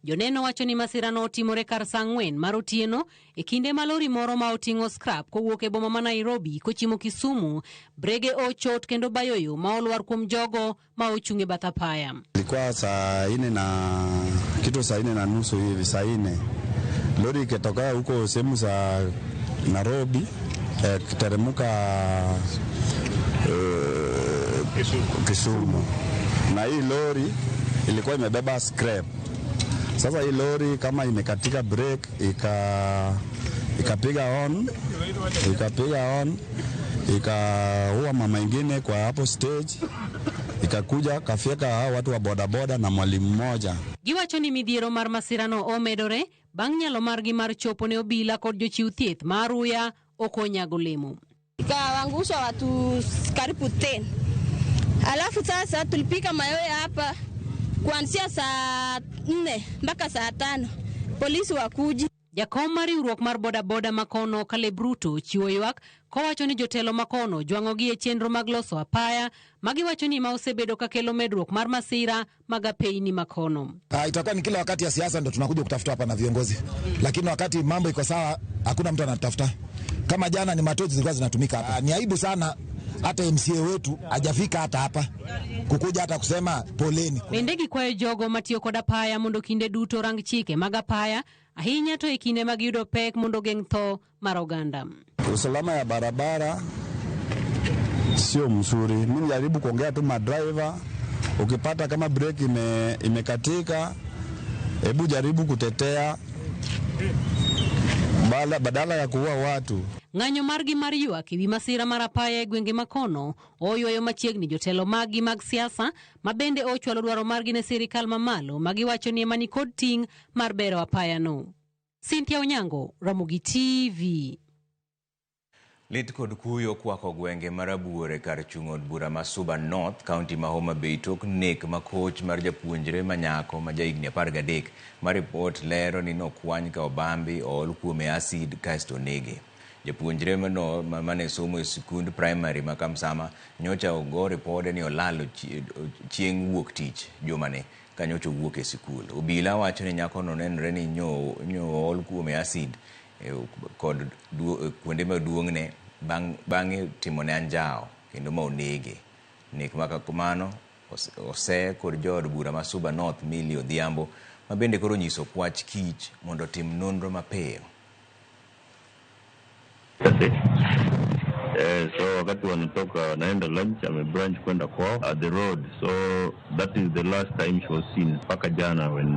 Joneno wacho ni masirano otimore kar saa 4 mar otieno e kinde ma lori moro ma oting'o scrap kowuok e boma ma Nairobi kochimo Kisumu brege ochot kendo bayoyo ma olwar kuom jogo ma ochunge batha paya. Ilikuwa saa 4:30 hivi, saa 4 lori ikitoka huko sehemu za Nairobi kiteremuka Kisumu, na hii lori ilikuwa imebeba scrap. Sasa hii lori kama imekatika brake ikapiga on ikaua mama ingine kwa hapo stage, ikakuja kafyeka watu wa bodaboda na mwalimu mmoja. Giwacho ni midhiero mar masirano omedore bang' nyalo margi mar chopo ne obila kod jochiw thieth mar Ruya okonyago lemo. Ikaangusha watu karibu 10. Alafu sasa tulipika mayowe hapa kuanzia saa 4 mpaka saa 5. Polisi wakuji. Jakom mar riwruok mar bodaboda makono Kale Bruto chiwo ywak kowacho ni jotelo makono jwang'ogi e chenro mag loso apaya magiwacho ni ma osebedo ka kelo medruok mar masira mag apeyni makono. Itakuwa ni kila wakati ya siasa ndo tunakuja kutafuta hapa na viongozi, lakini wakati mambo iko sawa hakuna mtu anatafuta. Kama jana ni matozi zilikuwa zinatumika hapa. Ni aibu sana hata MCA wetu hajafika hata hapa kukuja hata kusema poleni. Bendegi kwayo jogo matiyo kod apaya mondo kinde duto rang chike mag apaya ahinya to e kinde mag yudo pek mondo geng' tho mar oganda. Usalama ya barabara sio mzuri. Mimi jaribu kuongea tu madriver, ukipata kama brake imekatika, hebu jaribu kutetea badala ya kuua watu. Ng'anyo margi mar ywak ewi masira mar apaya e gwenge makono oywayo machiegni jotelo magi mag siasa mabende ochwalo dwaro margi ne sirikal mamalo magiwacho ni ema ni kod ting' mar bero apaya no. Cynthia Onyango, Ramogi TV. Lit kod kuyo kwako gwenge marabuore kar chung'od bura ma Suba North, County ma Homa Bay tok nek ma coach mar japuonjre manyako ma jahigni 13 ma report lero ni nokwany ka obambi ool kuome acid kasto nege. Japuonjre mane somo e sikund primary ma Kamsama nyocha ogo ripode ni olalo chieng' wuok tich jumane ka nyocha wuok e sikul. Obila wacho ni nyako no nenre ni nyo ool kuome acid kod kuonde maduong'ne bang'e timone anjao kendo ma onege. Nek maka kumano ose kod jood bura ma Suba North Millie Odhiambo ma bende koro nyiso kwach kich mondo tim nonro mapiyo. So wakati wanatoka wanaenda lunch amebranch kwenda kwao at the road, so that is the last time she was seen paka jana when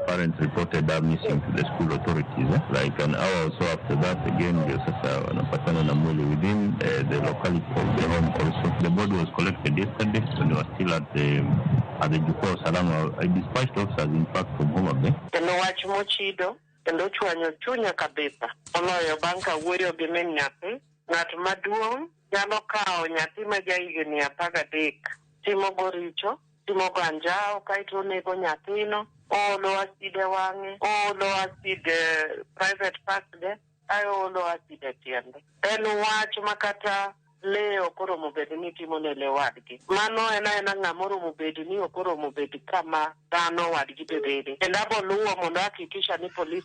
parents reported her missing to the school authorities. Like an hour or so after that again ndio sasa wanapatana na mwili within the locality of the home also. The body was collected yesterday so they were still at the Jukwaa Salama. I dispatched officers in fact from Homa Bay. Kendo wach mochido kendo chwanyo chunya kabisa oloyo banka wuoyo gi min nyathi. Ng'at maduong' nyalo kawo nyathi ma jahigni 13 timo goricho, timo ganjao kaito onego nyathino, olo aside wang'e, olo aside private part de, olo aside tiende. En wach makata leo koro mobedi ni timo ne le wadgi. Mano ena ng'amoro mobedi ni okoro mobedi kama dhano wadgi bebede. Endabo luwo mondo hakikisha ni polis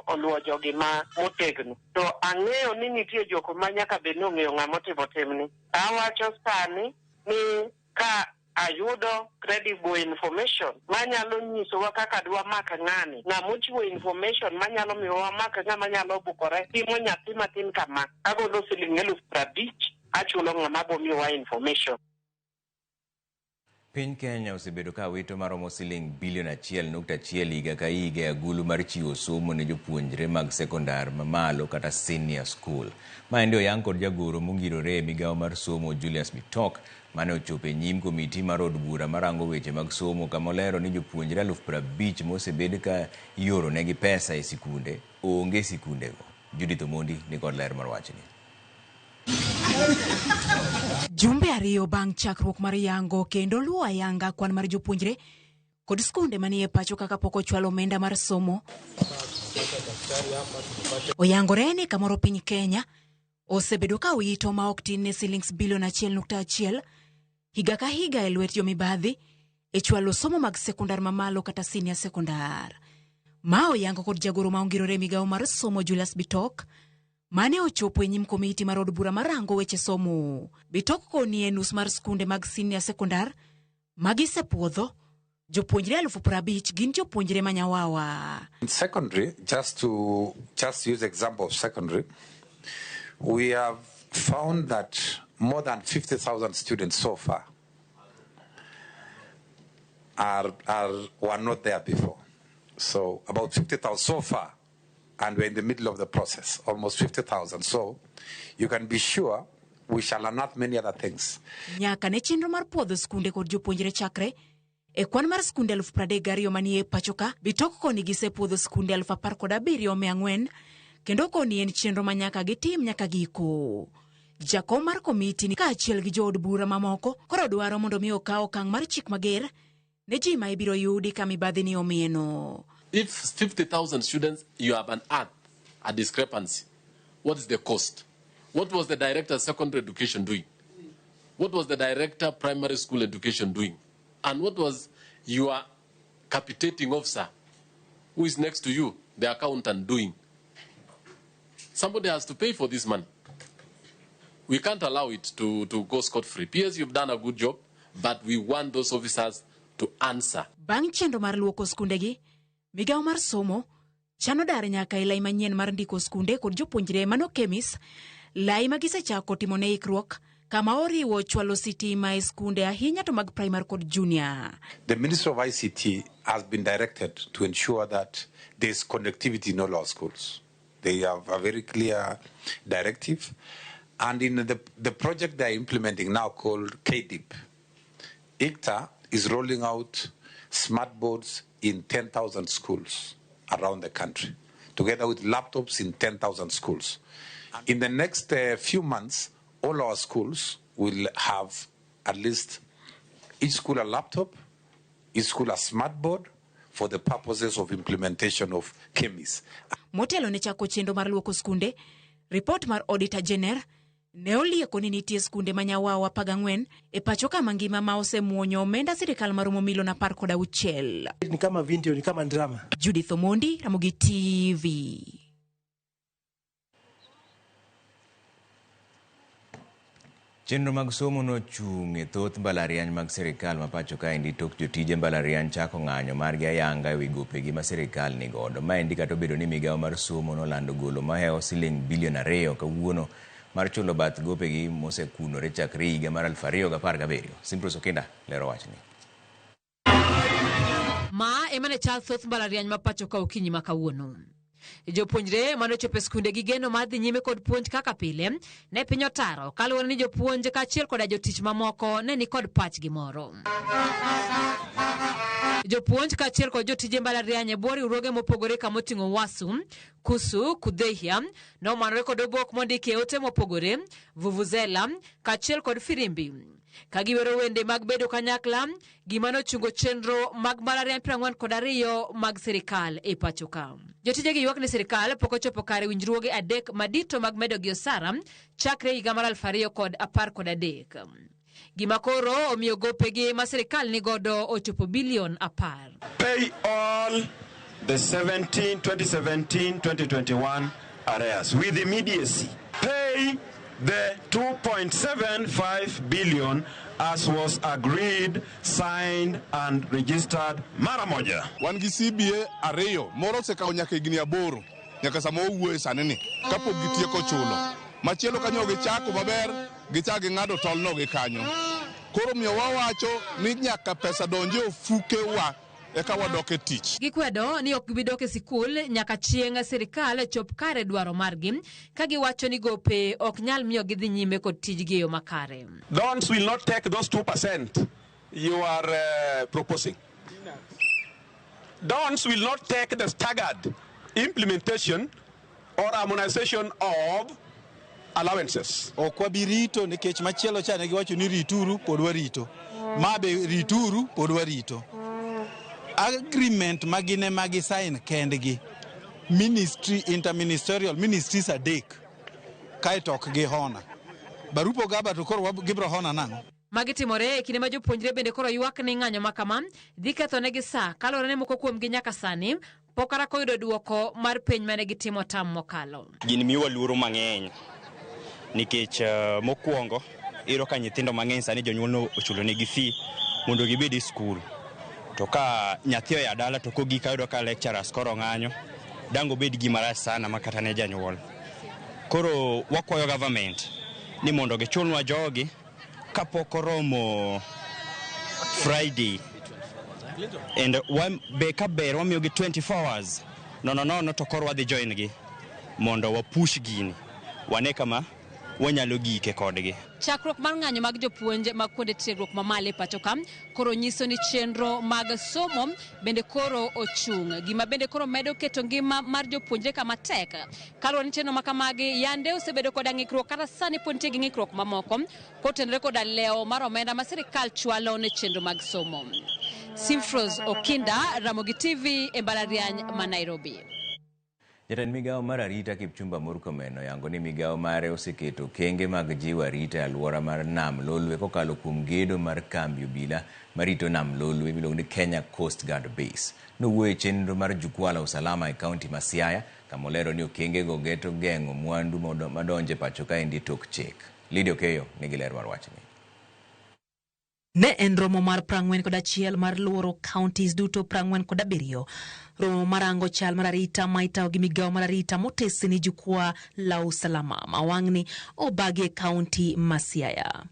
oluwo jogi ma motegno. To ang'eyo ni nitie joko ma nyaka bed ni ong'eyo ng'ama otimo timni. Awacho sani ni ka ayudo credible information manyalo nyisowa kaka dwa maka ng'ani ng'amochiwo information manyalo miyowa maka ng'ama nyalo bukore timo nyathi matin kama agolo $50,000 achulo ng'ama bomiyowa information. Piny Kenya osebedo ka wito maromo $1.1 billion higa ka higa agulu mar chiwo somo ne jopuonjre mag sekondar mamalo kata senior school. Ma ndio yang kod jagoro mongirore migawo mar somo Julius Bitok mane ochopo e nyim komiti mar od bura marango weche mag somo kamolero ni jopuonjre 50,000 mosebed ka ioro negi pesa e sikunde onge sikundego. Judith Omondi ni kod ler mar wachni. Jumbe ariyo bang' chakruok mar yango kendo luwo ayanga kwan mar jopuonjre kod skunde manie pacho kaka pok ochwalo omenda mar somo. Oyangore ni kamoro piny Kenya osebedo ka wito ma ok tin ne $1.1 billion higa ka higa e lwet jomibadhi e chwalo somo mag sekondar mamalo kata senior sekondar. Ma oyango kod jagoro maongirore migawo mar somo Julius Bitok, mane ochopo e nyim komiti mar od bura marango weche somo. Bitok koni e nus mar skunde mag senior sekondar magisepuodho jopuonjre 50,000 gin jopuonjre manyawawa. In secondary, just to use example of secondary, we have found that more than 50,000 students so far were not there before. So about 50,000 so far, and we're in the middle of the process, almost 50,000. So you can be sure we shall unearth many other things. Nyaka ne chenro mar puodho skunde kod jopuonjre chakre e kwan mar skunde 32,000 manie pachoka. Bitok koni gisepuodho skunde 17,400 kendo koni en chenro manyaka gitim nyaka giko. Jakom mar komiti ni kaachiel gi jood bura mamoko koro dwaro mondo mi okaw okang' mar chik mager ne ji ma ibiro yudi ka mibadhi ni omieno. If 50,000 students, you have a discrepancy. What is the cost? What was the director of secondary education doing? What was the director of primary school education doing? And what was your capitating officer, who is next to you, the accountant, doing? Somebody has to pay for this money. We can't allow it to go scot-free. PS, you've done a good job, but we want those officers to answer. Bang' chenro mar luoko skundegi, migawo mar somo chano dare nyaka e lai manyien mar ndiko skunde kod jopuonjre mano kemis, lai magisechako timo ne ikruok kama oriwo chwalo sitima e skunde ahinya to mag primary kod junior. The Ministry of ICT has been directed to ensure that there's connectivity in all our schools. They have a very clear directive. And in the project they are implementing now called KDIP, ICTA is rolling out smart boards in 10,000 schools around the country, together with laptops in 10,000 schools. In the next few months, all our schools will have at least each school a laptop, each school a smart board for the purposes of implementation of KEMIS. Motelo ne chako chendo mar luoko skunde, report mar Auditor General ne olieko ni nitie skunde manyawawa 14 e pachoka mangima ma osemuonyo omenda sirikal maromo milion 16. Ni kama video, ni kama drama. Judith Omondi, Ramogi TV. Chenro mag somo nochung' e thoth mbalariany mag sirikal ma pacho kaendi tok jotije mbalariany chako ng'anyo margi ayanga e wi gopegi ma sirikal ni godo. Maendi kata obedo ni migawo mar somo nolando golo mahewo siling bilion 2 kawuono mar chulo bath gopegi mosekunore chakre higa mar 2017. Simprose Okinda lero wachni. Ma emane chal thoth mbalariany ma pacho ka okinyi ma kawuono. Jopuonjre manochopo skunde gi geno mar dhi nyime kod puonj kaka pile ne piny otaro kaluwore ni jopuonj kaachiel koda jotich mamoko ne ni kod pachgi moro. Jopuonj kaachiel kod jotije mbalariany e bwo riwruoge mopogore kamoting'o WASU, KUSU, KUDHEHIA nomanore kod obok mondiki e ote mopogore, vuvuzela kaachiel kod firimbi. Kagiwero wende mag bedo kanyakla, gimano chungo chenro mag mbalariany 42 mag sirikal e pachoka. Jotije gi ywak ni sirikal pok ochopo kare winjruoge adek madito mag medo gi osara chakre higa mar 2013. Gima koro omiyo gopegi ma sirikal ni godo ochopo bilion 10. Pay all the 2017-2021 arrears with immediacy. Pay the 2.75 billion as was agreed, signed and registered mara moja. Wan gi CBA ariyo, moro sekawo nyaka higni 8 nyaka samo wuoye sanini kapok gitieko chulo. Machielo kanyo gichako maber, gichako ng'ado tolno gi kanyo. Koro miyo wawacho ni nyaka pesa donje ofukewa eka wadoke tich. Gikwedo ni ok gibidoke sikul nyaka chieng' sirikal chop kare dwaro margi ka giwacho ni gope ok nyal miyo gidhi nyime kod tijgi yo makare. Dons will not take those 2% you are proposing. Dons will not take the staggered implementation or harmonization of allowances. Okwabirito nikech machielo cha ne giwacho ni rituru pod warito. Mabe rituru pod warito. Agreement magine magi sign kendgi. Ministry interministerial ministries adek. Kai tok gi hona. Barupo gaba to koro gibro hona nango. Magitimore e kinde ma jopuonjre bende koro ywak ni ng'anyo makama dhi kethonegi sa kalore ne moko kuomgi nyaka sani pok kata koyudo duoko mar penj mane gitimo tam mokalo. Gini miwa luoro mang'eny nikech mokwongo iro ka nyithindo mang'eny sani jonyuolno ochulo negi fee mondo gibed e skul. To ka nyathi oya dala to kogika yudo ka lecturers koro ng'anyo dango bed gima rach sana makata ne janyuol. Koro wakwayo government ni mondo gichulnwa jogi kapok oromo Friday. And be kaber wamiyogi 24 hours. No to koro wadhi join gi mondo wapush gini. Wane kama wanyalo gike kodgi. Chakruok mar ng'anyo mag jopuonje mag kuonde tiegruok mamalo e pacho ka koro nyiso ni chenro mag somo bende koro ochung', gima bende koro medo keto ngima mar jopuonjre kama tek. Kaluwore ni chenro ma kamagi yande osebedo koda ng'ikruok kata sani pod nitie gi ng'ikruok mamoko kotenore koda lewo mar omenda ma sirikal chwalo ne chenro mag somo. Simfros Okinda, Ramogi TV e mbalariany ma Nairobi. Jatend migawo mar arita Kipchumba Murkomen oyango ni migawo mare oseketo kenge mag jiwo arita e alwora mar Nam Lolwe kokalo kuom gedo mar kambi obila marito Nam Lolwe miluongo ni Kenya Coast Guard Base. Nowuoyo e chenro mar jukwaa la usalama e kaunti ma Siaya kama olero ni okengego geto geng'o mwandu madonje pacho kaendi tok chik. Lidio Keyo nigi ler mar wachni. Ne en romo mar 41 mar luoro counties duto 47. Romo marango chal mar arita maitao gi migawo mar arita motesi ni jukwaa la usalama mawang'ni obagi e kaunti ma Siaya.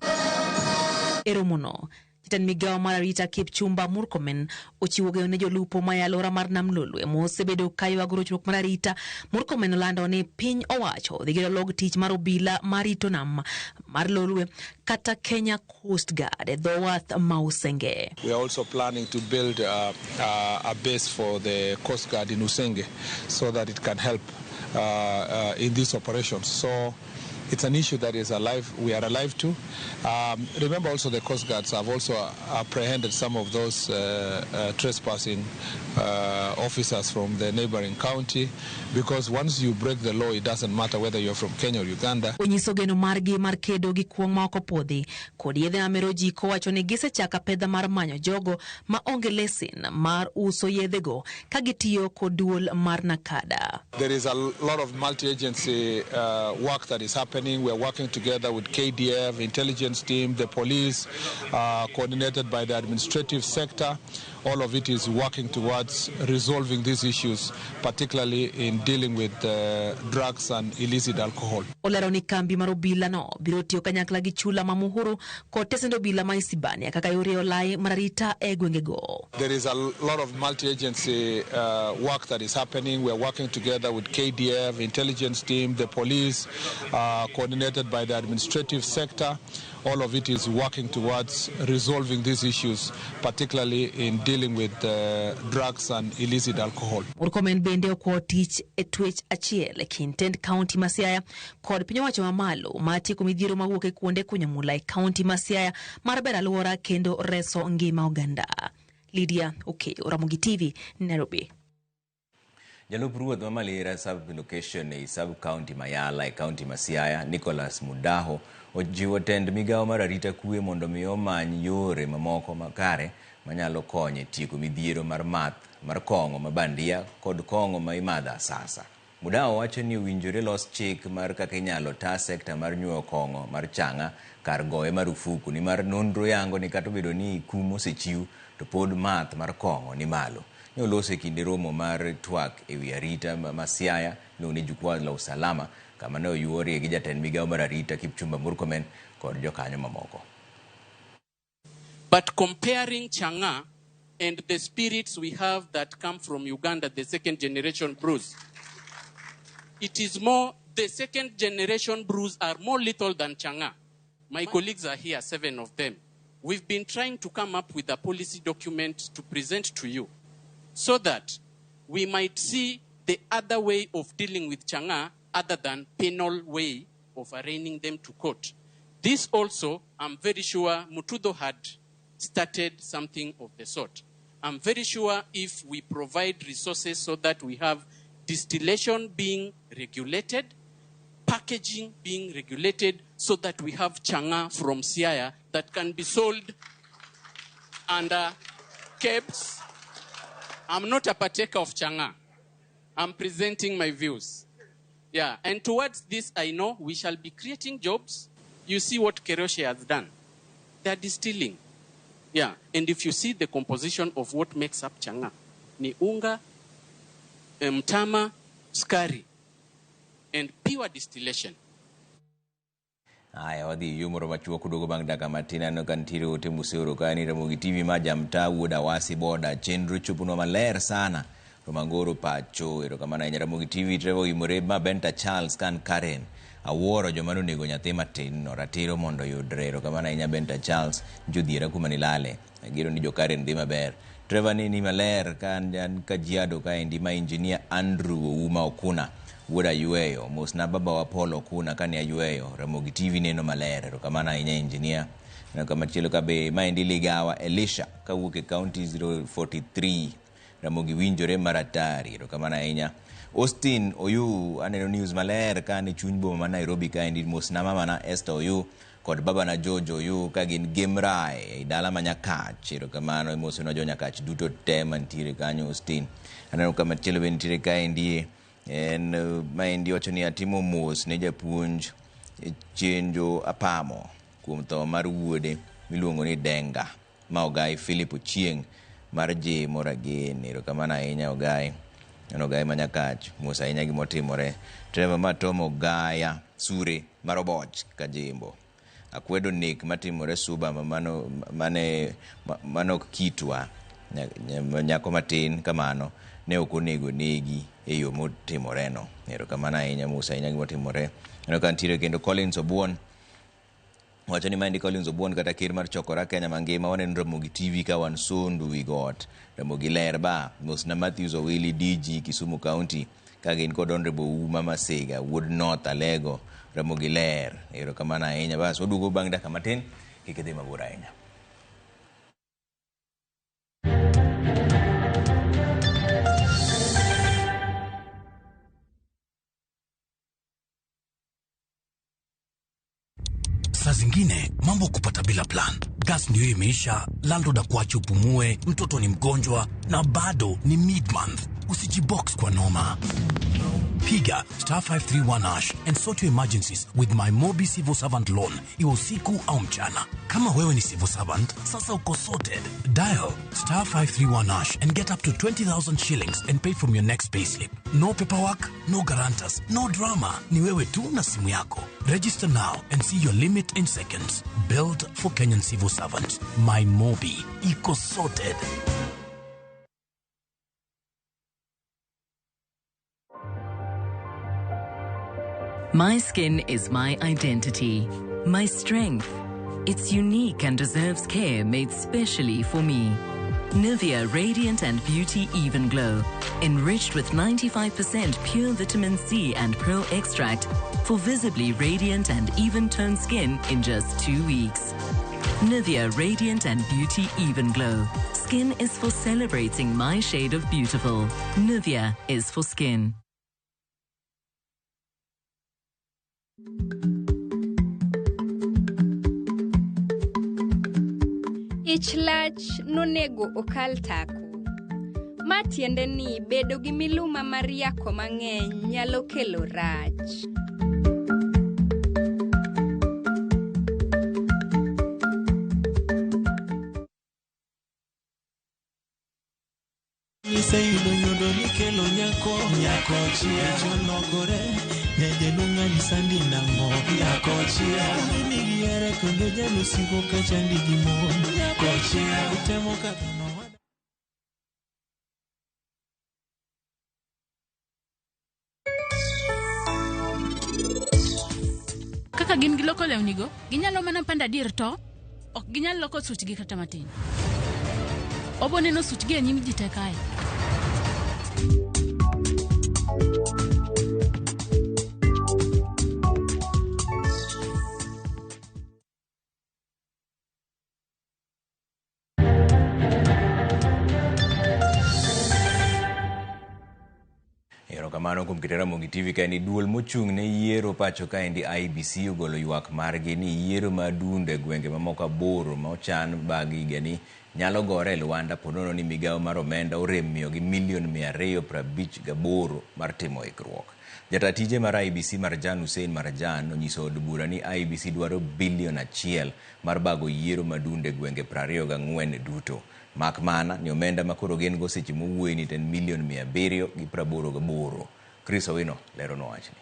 E romono, jatend migawo mar arita Kipchumba Murkomen ochiwo geno ne jolupo ma e alwora mar Nam Lolwe mosebedo kaywago rochruok mar arita. Murkomen olando ni piny owacho dhi gedo log tich mar obila marito nam mar Lolwe kata Kenya Coast Guard e dho wath ma Usenge. We are also planning to build a base for the Coast Guard in Usenge so that it can help in these operations. So it's an issue that is alive. We are alive to. Remember also the Coast Guards have also apprehended some of those trespassing officers from the neighboring county, because once you break the law, it doesn't matter whether you're from Kenya or Uganda. Onyiso geno margi mar kedo gi kuong' ma ok opodhi kod yedhe mamero ji kowacho ni gisechaka pedha mar manyo jogo ma onge lesin mar uso yedhego ka gitiyo kod duol mar Nakada. There is a lot of multi-agency work that is happening. We are working together with KDF, intelligence team, the police, coordinated by the administrative sector. All of it is working towards resolving these issues, particularly in dealing with drugs and illicit alcohol. Olero ni kambi mar obila no biro tiyo kanyakla gi chula ma Muhuru kod tesend obila ma Isibania kaka yore olai mar arita e gwengego. There is a lot of multi-agency work that is happening. We are working together with KDF, intelligence team, the police, coordinated by the administrative sector. All of it is working towards resolving these issues, particularly in dealing with drugs and illicit alcohol. Murkomen bende okwo tich e twech achiel e kind tend kaunti ma Siaya kod piny owacho mamalo ma tieko midhiero mawuok e kuonde kunyo mula e kaunti ma Siaya mar bero alwora kendo reso ngima oganda. Lydia Okeyo, Ramogi TV, Nairobi. Jalup ruoth ma Malira sub-location e sub-county Mayala e county ma Siaya, Nicholas Mudaho, ojiwo tend migawo mar arita kwe mondo mi omany yore mamoko makare manyalo konyo tieko midhiero mar math, mar kong'o mabandia kod kong'o ma imadho asasa. Mudaho wacho ni owinjore los chik mar kaka inyalo taa sekta mar nyuoyo kong'o mar chang'a kar goye marufuku, ni mar nonro yango ni kata obedo ni kum osechiw to pod math mar kong'o ni malo. Ne olose kinde romo mar twak ewi arita ma Siaya ni jukwaa la usalama kama ne oyuorie gi jatend migawo mar arita Kipchumba Murkomen kod jokanyo mamoko. But comparing Chang'a and the spirits we have that come from Uganda, the second generation brews, it is more, the second generation brews are more lethal than Chang'a. My colleagues are here, 7 of them. We've been trying to come up with a policy document to present to you so that we might see the other way of dealing with Chang'a other than penal way of arraigning them to court. This also, I'm very sure Mutudo had started something of the sort. I'm very sure if we provide resources so that we have distillation being regulated, packaging being regulated so that we have changa from Siaya that can be sold under KEBS. I'm not a partaker of changa. I'm presenting my views. Yeah, and towards this, I know we shall be creating jobs. You see what Keroche has done. They're distilling. Yeah, and if you see the composition of what makes up changa, ni unga, mtama, skari, and pure distillation. Aya wadhi yumoro machuo kudogo bang daka matina no kantire ote musero kani Ramogi TV majamta wuoda wasi boda chenro chupuno maler sana romangoro pacho ero kamana nya Ramogi TV trevo imore ma Benta Charles kan Karen aworo jomano nego nyathi matin no ratiro mondo yudre ero kamana nya Benta Charles judhiera kuma nilale giro ni jo Karen dhi maber Trevor ni maler kan jan Kajiado ka endi ma engineer Andrew Uma Okuna wuoda yueyo mosna baba wa Paul Okuna kani ya yueyo Ramogi TV neno maler ero kamana nya engineer na kama chilo kabe ma endi ligawa Elisha ka wuke county 043 Ramogi winjore maratari ero kamana nya Austin Oyu aneno news maler kani chunybo ma Nairobi ka endi mosna mama na Esther Oyu kod baba na Jojo Oyu ka gin Gemrai dala manyakach ero kamano moso no nyakach duto te mantiere kanyo Austin aneno kama chilo bentire ka endi en ma endi ocho ni atimo mos ne japuonj chenjo apamo kuom tho mar wuode miluongo ni Denga ma Ogai Philip Ochieng mar je moragen ero kamana ahinya Ogai en Ogai manyakach mos ahinya gimotimore Trevor matomo Gaya Sure maroboch Kajimbo akwedo nek matimore Suba mano kitwa nyako matin kamano ne okonego negi eyo motimoreno ero kamana ahinya musa ahinya gimotimore eno kantire kendo Collins Obuon wacho ni maendi Collins Obuon kata ker mar chokora Kenya mangima waneno Ramogi TV ka wan sondu wi got Ramogi ler ba mosna Matthews Owili DG Kisumu County ka gin kod Honorable Uma Masega Wood North Alego Ramogi ler ero kamana ahinya bas odugo bang daka matin kikidhi mabura ahinya. Saa zingine mambo kupata bila plan. Gas ndio imeisha, landlord akuache upumue, mtoto ni mgonjwa na bado ni mid-month. Usijibox kwa noma. Piga *531# and sort your emergencies with my Mobi Civil Servant Loan. Iwe usiku au mchana. Kama wewe ni civil servant, sasa uko sorted. Dial *531# and get up to 20,000 shillings and pay from your next payslip. No paperwork, no guarantors, no drama. Ni wewe tu na simu yako. Register now and see your limit in seconds. Built for Kenyan civil servants. My Mobi. Iko sorted. My skin is my identity, my strength. It's unique and deserves care made specially for me. Nivea Radiant and Beauty Even Glow, enriched with 95% pure vitamin C and pearl extract for visibly radiant and even-toned skin in just 2 weeks. Nivea Radiant and Beauty Even Glow. Skin is for celebrating my shade of beautiful. Nivea is for skin. Ich lach nonego okal tako. Ma tiende ni bedo gi miluma mar yako mang'eny nyalo kelo rach. Kaka gin giloko lewnigo, ginyalo mana panda dir to, ok ginyalo loko suitgi kata matin. Obo neno suitgi anyim ji te kae. Erokamano kuom keto Ramogi TV ka ni duol mochung' ne yiero pacho ka endi IEBC ogolo ywak margi ni yiero madunde gwenge mamoko 8 ma ochan bag higani nyalo gore Luanda ponono ni migawo mar omenda orem miyogi $258 million mar timo ikruok. Jata tije mar IEBC Marjan Hussein Marjan onyiso od bura ni IEBC dwaro $1 billion mar bago yiero madunde gwenge 24 duto. Mak mana ni omenda makoro gen go seche mowuoyi ni $788 million. Chris Owino lero no wachni.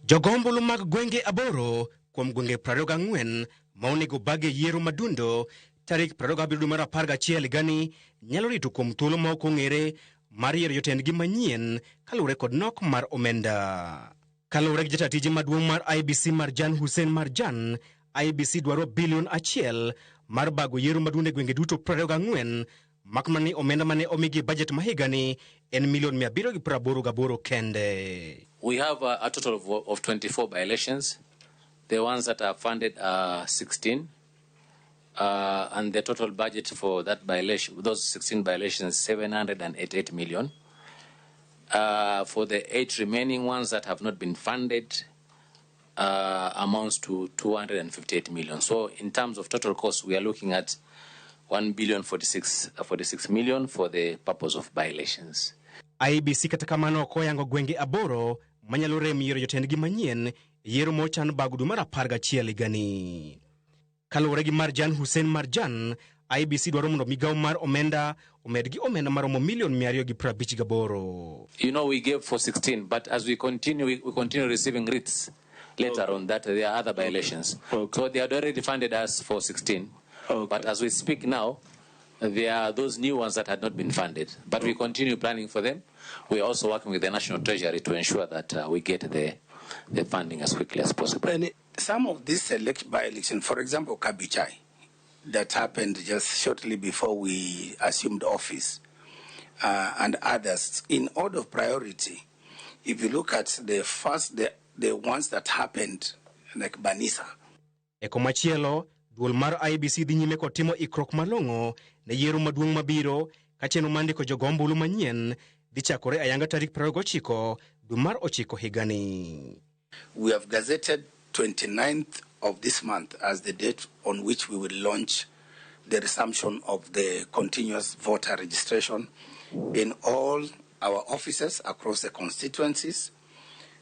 Jogombulu mag gwenge 8 kuom gwenge 24 ma onego bage yiero madundo tarik 27 dwe mar 11 gani nyalo rito kuom thuolo ma ok ong'ere mar yiero jotendgi manyien kaluwore kod nok mar omenda. Kaluwore gi jata tije maduong' mar IEBC Marjan Hussein Marjan, IEBC dwaro $1 billion mar bago yiero madunde gwenge duto 24, makmana ni omenda mane omigi budget mahigani en $788 kende. We have a total of 24 by-elections. The ones that are funded are 16. And the total budget for that by-election, those 16 by-elections, $788 million. For the 8 remaining ones that have not been funded, amounts to $258 million. So in terms of total cost, we are looking at $1,046 million for the purpose of by-elections. IEBC kata kamano koyango gwenge 8 manyalo rem yiero jotendgi manyien yiero mochan bago dwe mar 11 gani. Kaluwore gi Marjan Hussein Marjan, IEBC dwaro mondo migawo mar omenda omedgi omenda maromo $258 million. You know, we gave for 16, but as we continue receiving writs later on that there are other by-elections. So they had already funded us for 16. But as we speak now, there are those new ones that had not been funded. But we continue planning for them. We are also working with the National Treasury to ensure that we get the funding as quickly as possible. And some of these by-election, for example, Kabichai, that happened just shortly before we assumed office, and others, in order of priority, if you look at the first, the ones that happened, like Banisa. Eko machielo, duol mar IEBC dhi nyime kod timo ikrok malong'o ne yiero maduong' mabiro ka chenro mandiko jogombulu manyien dhi chakore ayanga tarik 29 dwe mar 9 higani. We have gazetted 29th of this month as the date on which we will launch the resumption of the continuous voter registration in all our offices across the constituencies.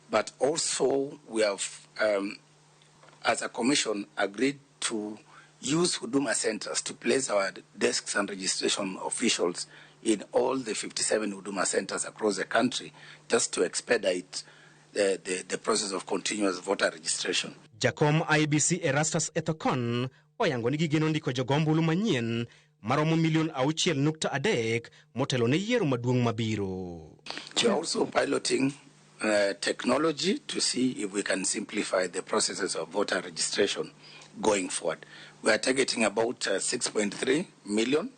But also we have, as a commission, agreed to use Huduma centers to place our desks and registration officials in all the 57 Huduma centers across the country, just to expedite the process of continuous voter registration. Jakom IEBC Erastus Ethokon oyango ni gigeno ndiko jogombulu manyien maromo $6.3 motelo ne yiero maduong' mabiro. We are also piloting technology to see if we can simplify the processes of voter registration going forward. We are targeting about 6.3 million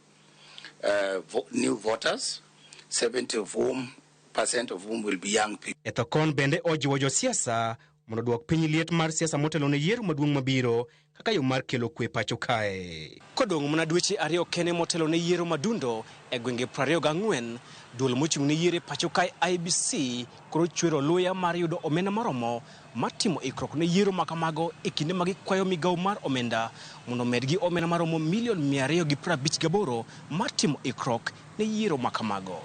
new voters, 70% of whom will be young people. Ethokon bende ojiwo josiasa mondo duok piny liet mar siasa motelo ne yiero maduong' mabiro kaka yo mar kelo kwe pacho kae. Kodong' mana dweche 2 kene motelo ne yiero madundo e gwenge 24, duol mochung' ne yiero pacho kae IEBC koro chwero luya mar yudo omenda maromo matimo ikrok ne yiero makamago e kinde ma gikwayo migawo mar omenda mondo medgi omenda maromo $258 matimo ikrok ne yiero makamago.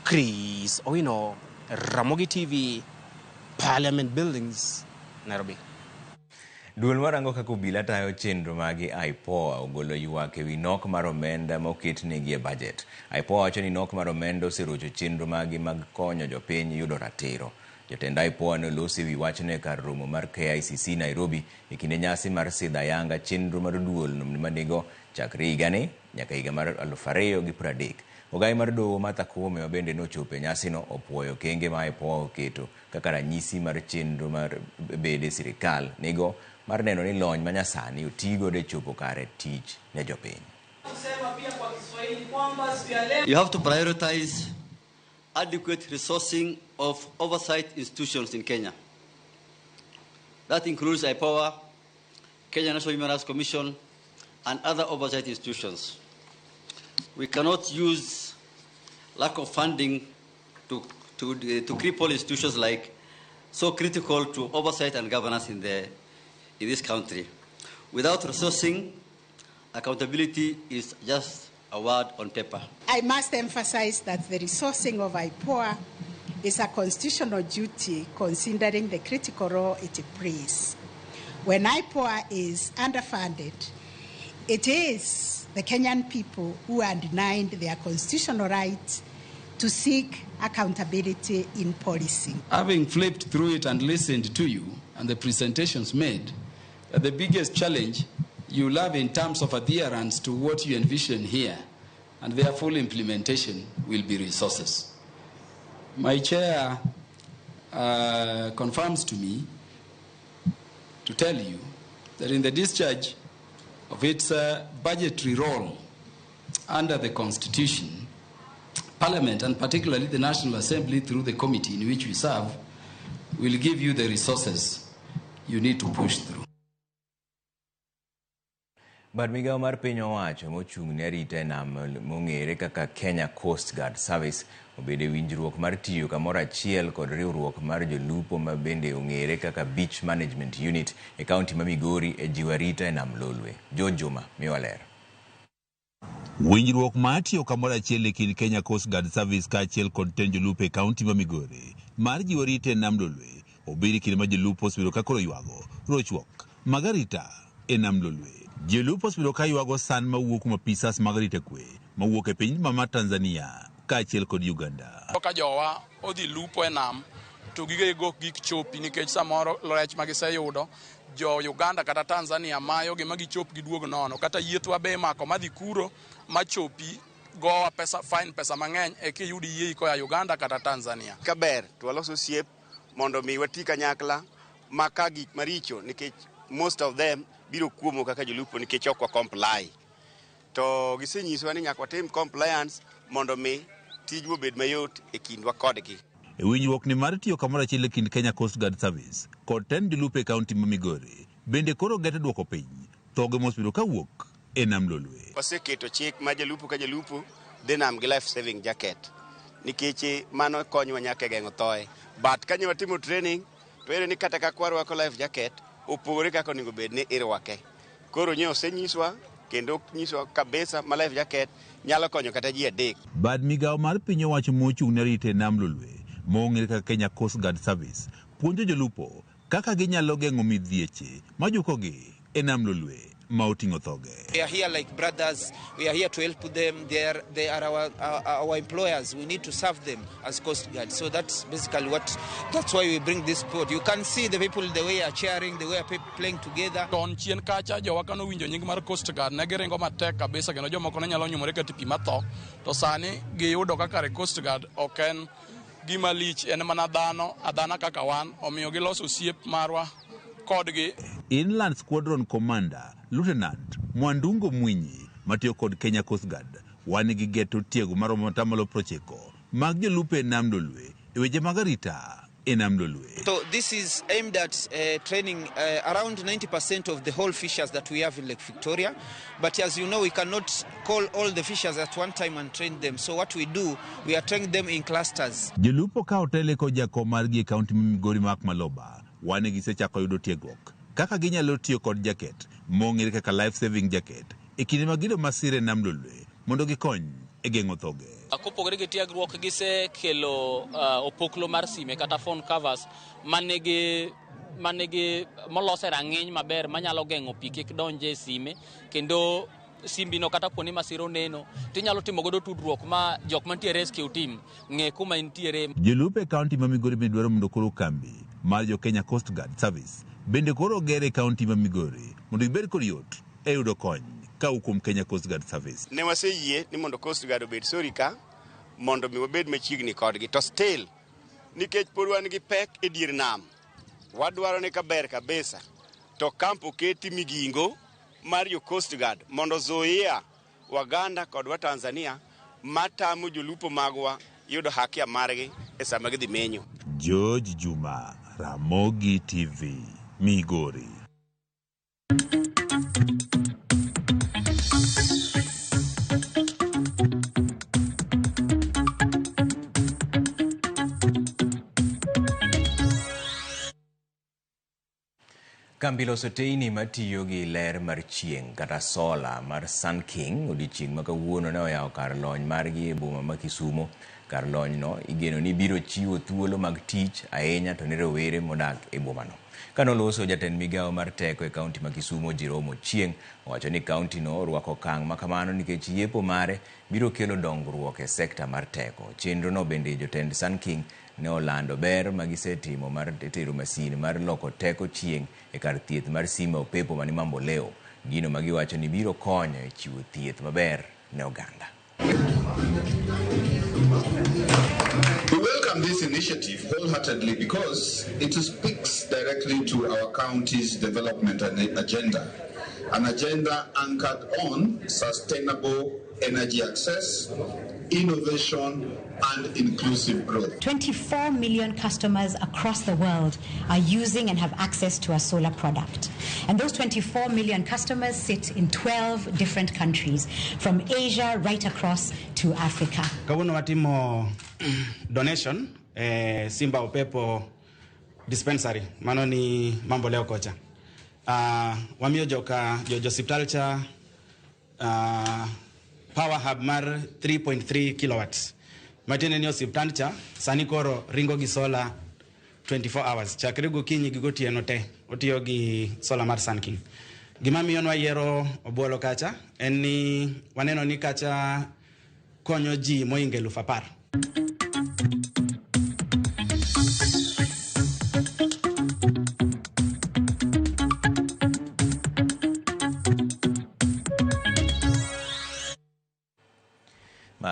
Chris Owino, Ramogi TV, Parliament Buildings, Nairobi. Duol marango kaka obila tayo chenro magi IPOA ogolo ywak ewi nok mar omenda moket negi e budget. IPOA wacho ni nok mar omenda oserocho chenro magi mag konyo jopiny yudo ratiro. Jotend IPOA nolosi wi wachno e kar romo mar KICC Nairobi e kinde nyasi mar sidho ayanga chenro mar duol manigo chakre higani nyaka higa mar 2030. Ogai mar doho Martha Koome mabende nochopo e nyasino opuoyo kenge ma IPOA oketo kaka ranyisi mar chenro mar bede sirikal nigo mar neno ni lony manyasani otigo de chopo kare tich ne jopiny. You have to prioritize adequate resourcing of oversight institutions in Kenya. That includes IPOA, Kenya National Human Rights Commission, and other oversight institutions. We cannot use lack of funding to cripple institutions like so critical to oversight and governance in this country. Without resourcing, accountability is just a word on paper. I must emphasize that the resourcing of IPOA is a constitutional duty considering the critical role it plays. When IPOA is underfunded, it is the Kenyan people who are denied their constitutional right to seek accountability in policy. Having flipped through it and listened to you and the presentations made, the biggest challenge you'll have in terms of adherence to what you envision here and their full implementation will be resources. My chair confirms to me to tell you that in the discharge of its budgetary role under the Constitution, Parliament, and particularly the National Assembly through the committee in which we serve, will give you the resources you need to push through. Bad migao mar piny owacho mochung' ne arita e nam mong'ere kaka Kenya Coast Guard Service obedo e winjruok mar tiyo kamoro achiel kod riwruok mar jolupo ma bende ong'ere kaka Beach Management Unit e kaunti ma Migori e jiwo arita e nam Lolwe. Joma miwa ler. Winjruok mar tiyo kamoro achiel e kind Kenya Coast Guard Service kaachiel kod tend jolupo e kaunti ma Migori mar jiwo arita e nam Lolwe obedo e kind ma jolupo osebedo ka koro ywago rochruok mag arita e nam Lolwe. Jolupo osebedo ka ywago san mawuok kuom apisas mag arita kwe mawuok e piny mar Tanzania kaachiel kod Uganda. Ka jowa odhi lupo e nam to gigego gik chopi nikech samoro rech ma giseyudo jo Uganda kata Tanzania mayo gi magichop giduog nono kata yietwa be mako madhi kuro machopi go pesa fine pesa mang'eny e kiyudi yie ko ya Uganda kata Tanzania. Kaber to waloso siep mondo mi wati kanyakla maka gik maricho nikech most of them biro kuomo kaka jolupo nikech ok wa comply. To gisenyiswa ni nyaka watim compliance mondo mi tijwo bed mayot e kindwa kodgi. E winjruok ni mar tiyo kamoro achiel e kind Kenya Coast Guard Service kod tend jolupo e kaunti ma Migori bende koro geto duoko piny thoge mosebedo kawuok e nam Lolwe. Waseketo chik ma jalupo ka jalupo dhi nam gi life saving jacket nikech mano konyowa nyaka e geng'o thoe. But ka watimo training to ere ni kata ka kwarwako life jacket opogore kaka onego bed ni irwake. Koro nye osenyiswa kendo nyiswa kabisa ma life jacket nyalo konyo kata ji adek. Bad migao mar piny owacho mochung' ne arita e nam Lolwe mong'ere kaka Kenya Coast Guard Service puonjo jolupo kaka ginyalo geng'o midhieche majukogi e nam Lolwe ma oting'o thoge. We are here like brothers. We are here to help them. They are our employers. We need to serve them as Coast Guard. So that's basically that's why we bring this sport. You can see the people, the way they are cheering, the way they are playing together. Don chien kacha jowa kano winjo nying mar Coast Guard ne giringo matek kabisa kendo jomoko ne nyalo nyumore ka tipi matho. To sani giyudo kaka Coast Guard oken gima lich en mana dhano adhana kaka wan omiyo giloso osiep marwa kodgi. Inland Squadron Commander Lieutenant Mwandungo Mwinyi matiyo kod Kenya Coast Guard wan gi geto tiego maromo tamalo procheko mag jolupo e nam Lolwe e weche mag arita e nam Lolwe. So this is aimed at training around 90% of the whole fishers that we have in Lake Victoria. But as you know, we cannot call all the fishers at one time and train them. So what we do, we are training them in clusters. Jolupo ka otele ko jakom margi e kaunti ma Migori Mark Maloba wane gisechako yudo tiegruok kaka ginyalo tiyo kod jacket mong'ere kaka life saving jacket e kinde ma gido masire nam Lolwe mondo gikony e geng'o thoge. Kopogore gi tiegruok gisekelo opoklo mar sime kata phone covers manigi molose rang'iny maber manyalo geng'o pi kik donje e sime kendo simbino kata kuonde masiro neno tinyalo timo godo tudruok ma jok mantie rescue team ng'e kuma intiere. Jolupo e kaunti ma Migori bende dwaro mondo koro kambi mar jo Kenya Coast Guard Service bende koro gere e kaunti ma Migori mondo gibed kod yot e yudo kony ka kuom Kenya Coast Guard Service. Ne waseyie ni mondo Coast Guard obed sorika mondo mi wabed machiegni kodgi to still nikech pod wan gi pek e dier nam wadwaro ni kaber kabisa to kampo keti migingo mar jo Coast Guard mondo Zoea Waganda kod wa Tanzania matamo jolupo magwa yudo haki margi e sama gidhi menyo. George Juma, Ramogi TV, Migori. Kambi loso teini matiyo gi ler mar chieng' kata sola mar Sun King odiochieng' ma kawuono ne oyawo kar lony margi e boma ma Kisumo. Kar lony no igeno ni biro chiwo thuolo mag tich ahinya to ne rowere modak e boma no. Kanoloso jatend migawo mar teko e kaunti ma Kisumo Jiromo Chieng' owacho ni kaunti no orwako okang' ma kamano nikech yepo mare biro kelo dongruok e sekta mar teko. Chenro no bende jotend Sun King ne olando ber magisetimo mar tero masin mar loko teko chieng' e kar thieth mar Simba Opepo mani Mamboleo, gino magiwacho ni biro konyo e chiwo thieth maber ne oganda. We welcome this initiative wholeheartedly because it speaks directly to our county's development agenda, an agenda anchored on sustainable energy access, innovation, and inclusive growth. 24 million customers across the world are using and have access to a solar product. And those 24 million customers sit in 12 different countries, from Asia right across to Africa. Kawuono watimo donation Simba Opepo dispensary, mano ni Mamboleo kocha. Wamiyo jojo siptalcha power hub mar 3.3 kilowatts. Matene niyo siptancha sani koro ringo gi sola 24 hours. Chakre gokinyi gi gotieno te otiyo gi sola mar Sun King. Gima miyo nwa yiero obuolo kacha en ni waneno ni kacha konyo ji moinge 10,000.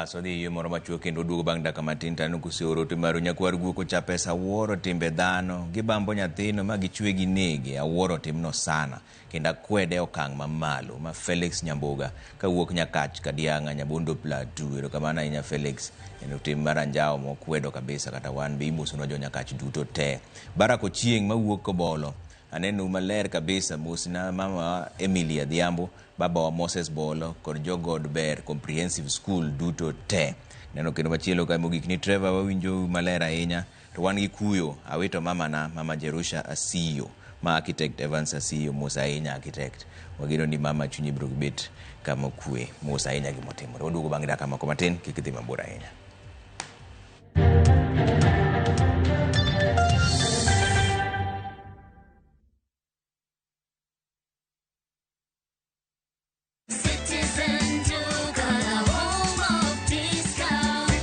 Sodi yo moro machuo kendo duogo bang' dakika matin tano kuseoro to maru nyakwar guoko cha pesa wuoro timbe dhano gibambo nyathino ma gichwe gi nege awuoro timno sana kendo akwede okang' mamalo ma Felix Nyamboga kawuok Nyakach Kadianga Nyabondo Plateau. Erokamano ahinya Felix, en tim mar anjao mokwedo kabisa kata wan be imusonwa jo Nyakach duto te. Barak Ochieng' mawuok Kobolo aneno maler kabisa musina mama Emilia Dhiambo, baba wa Moses Bolo kod jogod ber comprehensive school duto te. Neno kendo machielo ka mogik ni Trevor wawinjo maler ahinya to wan gi kuyo awito mama Jerusha Asiyo ma architect Evans Asiyo Musa ahinya architect. Wagino ni mama chunyi bro bet kama kue Musa ahinya gimotimore. Waduogo bang' dakika moko matin kik idhi mabor ahinya.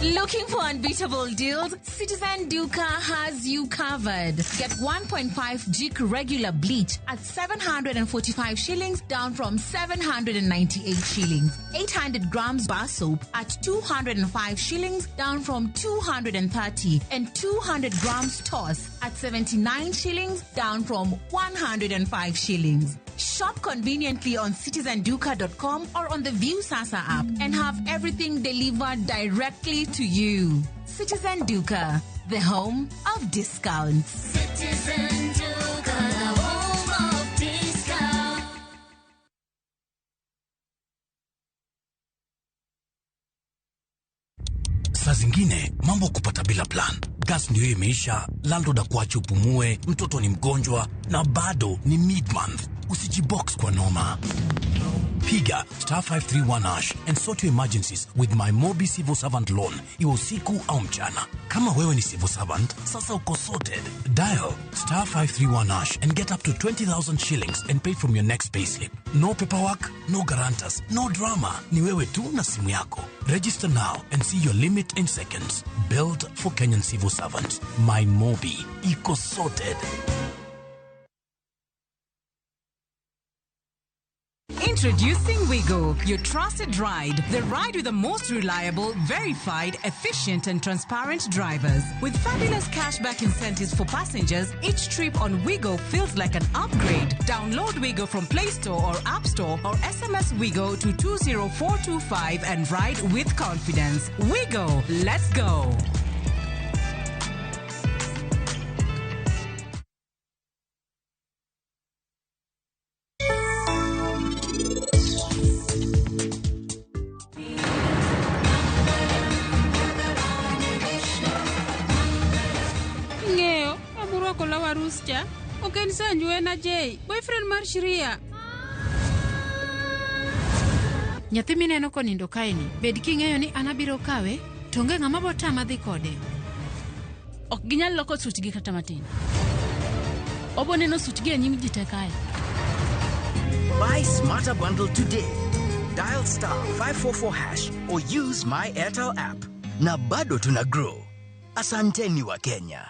Looking for unbeatable deals? Citizen Duca has you covered. Get 1.5 jig regular bleach at 745 shillings, down from 798 shillings. 800 grams bar soap at 205 shillings, down from 230. And 200 grams toss at 79 shillings, down from 105 shillings. Shop conveniently on citizenduca.com or on the View Sasa app and have everything delivered directly to you. Citizen Duca, the home of discounts. Citizen Duca, the home of discounts. Saa zingine mambo kupata bila plan. Gas ndio imeisha, landlord akuache upumue, mtoto ni mgonjwa na bado ni mid-month. Usijibox kwa noma. Piga *531# and sort your emergencies with my Mobi Civil Servant Loan, iwe usiku au mchana. Kama wewe ni civil servant, sasa uko sorted. Dial *531# and get up to 20,000 shillings and pay from your next payslip. No paperwork, no guarantors, no drama. Ni wewe tu na simu yako. Register now and see your limit in seconds. Built for Kenyan civil servants. My Mobi, iko sorted. Introducing Wigo, your trusted ride. The ride with the most reliable, verified, efficient and transparent drivers. With fabulous cashback incentives for passengers, each trip on Wigo feels like an upgrade. Download Wigo from Play Store or App Store or SMS Wigo to 20425 and ride with confidence. Wigo, let's go. Ng'eyo, aburo kola waruscha, Oken Sanju en Ajay, boyfriend mar Shria. Nyathi mineno konindo kaeni, bed king'eyo ni anabiro kawe, tonge ng'ama botama dhi kode. Ok ginyal loko suchgi kata matin. Oboneno suchgi e nyim ji te kae. Buy Smarter Bundle today. Dial *544# or use My Airtel app. Na bado tuna grow. Asanteni wa Kenya.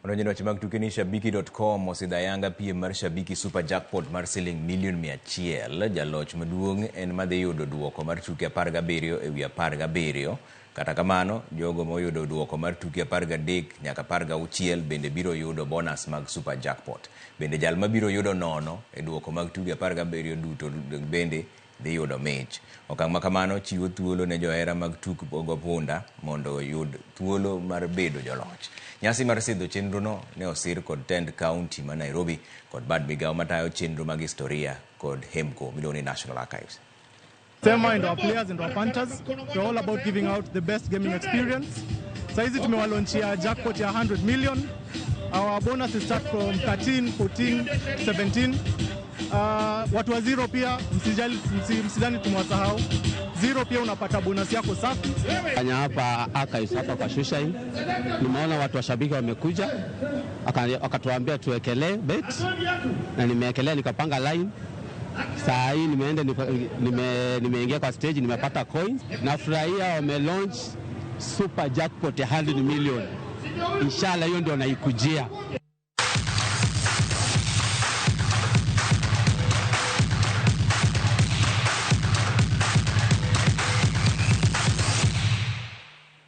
Unajua weche mag tukeni shabiki.com osidayanga piem mar shabiki super jackpot mar siling milion 100. Jaloch maduong' en madhi yudo duoko mar tuke 17 ewi 17. Kata kamano, jogo moyudo duoko mar tuke 13 nyaka 16 bende biro yudo bonus mag super jackpot. Bende jal mabiro yudo nono e duoko mag tuke 17 duto bende dhi yudo mich. Okang' makamano chiwo thuolo ne johera mag tuk pogo punda mondo yud thuolo mar bedo joloch. Nyasi mar sidho chenro no ne osir kod tend county ma Nairobi kod bad migao matayo chenro mag historia kod Hemco miloni National Archives. Same mind our players and our punters. We're all about giving out the best gaming experience. Saizi tumewalaunchia jackpot ya 100 million. Our bonuses start from 13, 14, 17. Watu wa zero pia msidhani tumewasahau. Zero pia unapata bonus yako safi. Kanya hapa archives hapa kwa Shushai. Nimeona watu washabiki wamekuja. Akatuambia tuwekelee bet. Na nimewekelea nikapanga line. Saa hii nimeingia kwa stage nimepata coins. Nafurahia wamelaunch super jackpot ya 100 million. Inshallah hiyo ndio naikujia.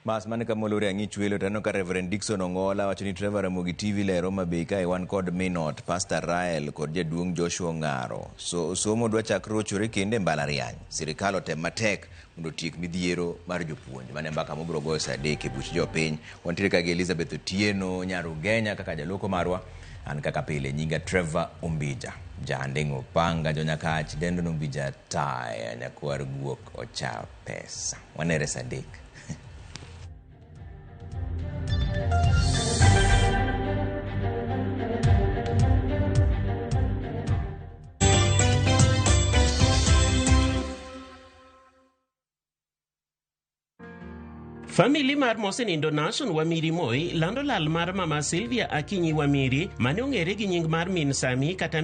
Mas manika molore angi chwelo tano ka Reverend Dixon Ongola wacho ni Trevor Ramogi TV le Roma Bay ka wan kod Minot Pastor Rael kod jaduong Joshua Ngaro. Somo dwa chakro chore kende mbalariany. Sirikal otem matek mondo tiek midhiero mar jopuonj. Mane mbaka mobro go sa deke buch jopiny. Wantiere ka Elizabeth Otieno Nyarugenya kaka jaloko marwa. An kaka pile nyinga Trevor Umbija. Jahandengo panga jonyakach dendo Umbija taya nyakwar guok ocha pesa. Wanere sa deke. Family mar Mosenindo Nation Wamiri Moi lando lal mar mama Sylvia Akinyi Wamiri mane ong'ere gi nying mar Min Sami kata